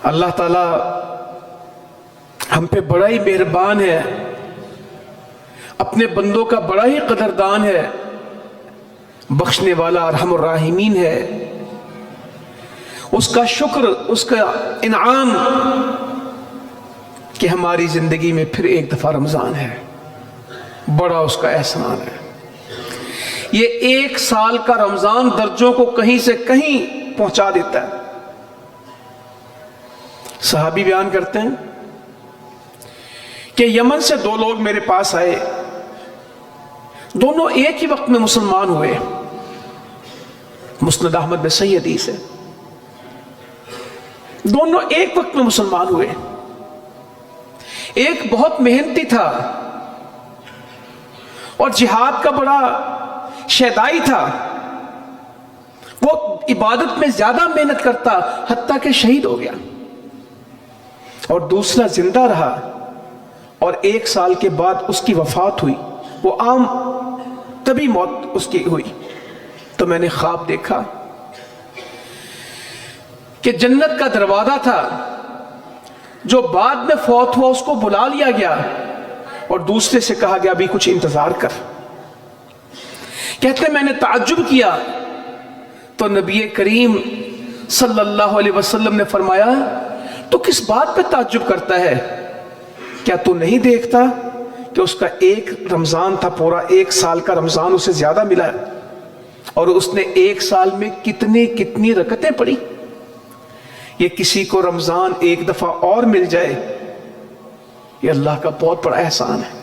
اللہ تعالیٰ ہم پہ بڑا ہی مہربان ہے، اپنے بندوں کا بڑا ہی قدردان ہے، بخشنے والا ارحم الراحمین ہے۔ اس کا شکر، اس کا انعام کہ ہماری زندگی میں پھر ایک دفعہ رمضان ہے، بڑا اس کا احسان ہے۔ یہ 1 سال کا رمضان درجوں کو کہیں سے کہیں پہنچا دیتا ہے۔ صحابی بیان کرتے ہیں کہ یمن سے 2 لوگ میرے پاس آئے، دونوں ایک ہی وقت میں مسلمان ہوئے۔ مسند احمد میں صحیح حدیث ہے، دونوں ایک وقت میں مسلمان ہوئے۔ ایک بہت محنتی تھا اور جہاد کا بڑا شیدائی تھا، وہ عبادت میں زیادہ محنت کرتا حتیٰ کہ شہید ہو گیا، اور دوسرا زندہ رہا اور 1 سال کے بعد اس کی وفات ہوئی۔ وہ عام طبی موت اس کی ہوئی۔ تو میں نے خواب دیکھا کہ جنت کا دروازہ تھا، جو بعد میں فوت ہوا اس کو بلا لیا گیا اور دوسرے سے کہا گیا ابھی کچھ انتظار کر۔ کہتے میں نے تعجب کیا تو نبی کریم صلی اللہ علیہ وسلم نے فرمایا تو کس بات پہ تعجب کرتا ہے؟ کیا تو نہیں دیکھتا کہ اس کا 1 رمضان تھا، پورا 1 سال کا رمضان اسے زیادہ ملا، اور اس نے 1 سال میں کتنی رکعتیں پڑھی؟ یہ کسی کو رمضان 1 دفعہ اور مل جائے، یہ اللہ کا بہت بڑا احسان ہے۔